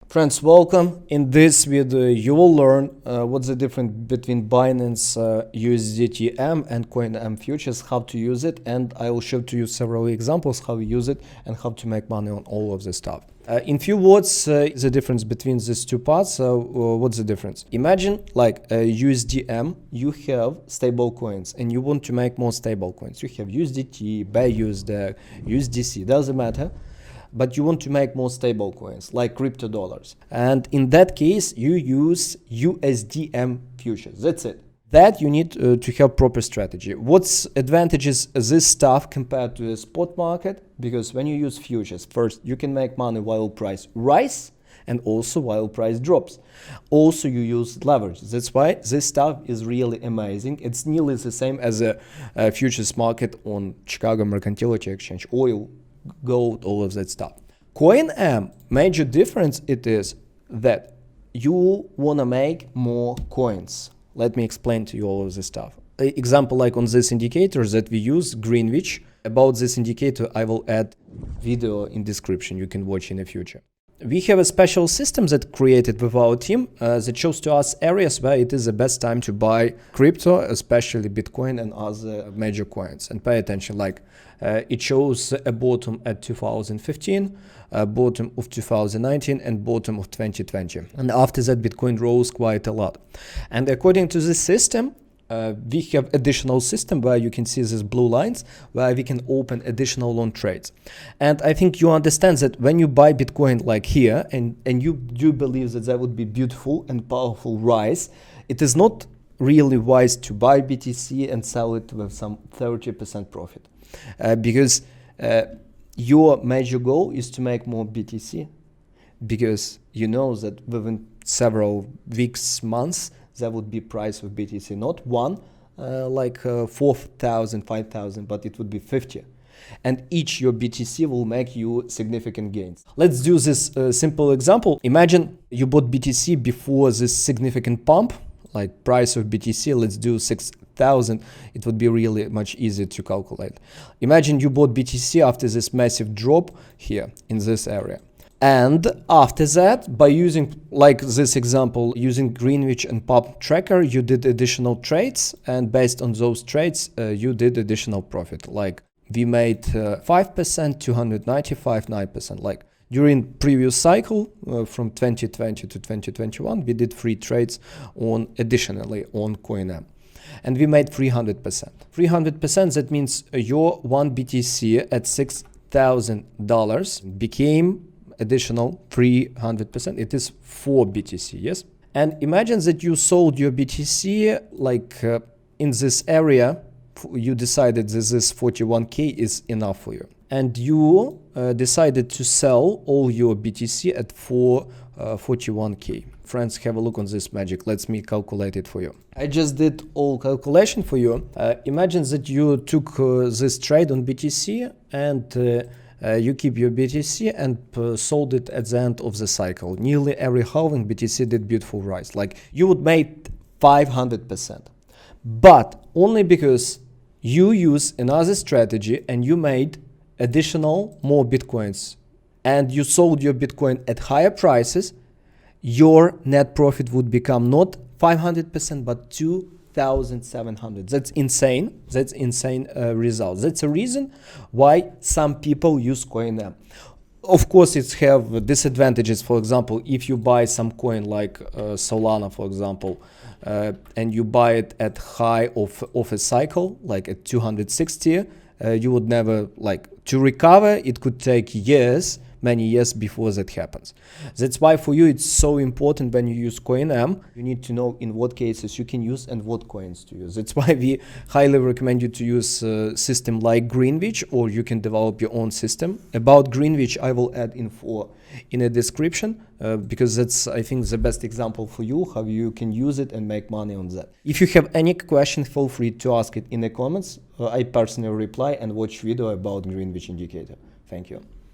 Friends, welcome. In this video, you will learn what's the difference between Binance USDT-M and COIN-M futures, how to use it, and I will show to you several examples how you use it and how to make money on all of this stuff. In few words, the difference between these two parts, what's the difference? Imagine like USD-M, you have stable coins and you want to make more stable coins. You have USDT, BUSD, USDC, doesn't matter. But you want to make more stable coins like crypto dollars. And in that case, you use USD-M futures. That's it. That you need to have proper strategy. What's advantages this stuff compared to the spot market? Because when you use futures, first, you can make money while price rise and also while price drops. Also, you use leverage. That's why this stuff is really amazing. It's nearly the same as a futures market on Chicago Mercantility Exchange, oil, gold, all of that stuff. COIN-M, major difference it is that you want to make more coins. Let me explain to you all of this stuff. Example like on this indicator that we use, Greenwich. About this indicator, I will add video in description. You can watch in the future. We have a special system that created with our team that shows to us areas where it is the best time to buy crypto, especially Bitcoin and other major coins. And pay attention, like it shows a bottom at 2015, a bottom of 2019 and bottom of 2020. And after that, Bitcoin rose quite a lot. And according to this system, we have additional system where you can see these blue lines where we can open additional long trades. And I think you understand that when you buy Bitcoin like here and you do believe that that would be beautiful and powerful rise, it is not really wise to buy BTC and sell it with some 30% profit. Because your major goal is to make more BTC, because you know that within several weeks, months, that would be price of BTC, not one, like 4,000, 5,000, but it would be 50. And each your BTC will make you significant gains. Let's do this simple example. Imagine you bought BTC before this significant pump, like price of BTC, let's do 6,000. It would be really much easier to calculate. Imagine you bought BTC after this massive drop here in this area. And after that, by using, like this example, using Greenwich and pump tracker, you did additional trades, and based on those trades, you did additional profit. Like we made 5%, 295, 9%. Like during previous cycle, from 2020 to 2021, we did 3 trades additionally on COIN-M. And we made 300%. 300%, that means your 1 BTC at $6,000 became additional 300%. It is 4 BTC, yes? And imagine that you sold your BTC like in this area, you decided that this 41K is enough for you. And you decided to sell all your BTC at 41K. Friends, have a look on this magic. Let me calculate it for you. I just did all calculation for you. Imagine that you took this trade on BTC and you keep your BTC and sold it at the end of the cycle. Nearly every halving BTC did beautiful rise. Like you would make 500%. But only because you use another strategy and you made additional more Bitcoins and you sold your Bitcoin at higher prices, your net profit would become not 500% but 2,700. That's insane. That's insane result. That's a reason why some people use COIN-M. Of course, it have disadvantages. For example, if you buy some coin like Solana, for example, and you buy it at high of a cycle, like at 260, you would never, like, to recover, it could take years, many years before that happens. That's why for you it's so important when you use COIN-M, you need to know in what cases you can use and what coins to use. That's why we highly recommend you to use a system like Greenwich, or you can develop your own system. About Greenwich, I will add info in a description because that's, I think, the best example for you, how you can use it and make money on that. If you have any question, feel free to ask it in the comments. I personally reply and watch video about Greenwich indicator. Thank you.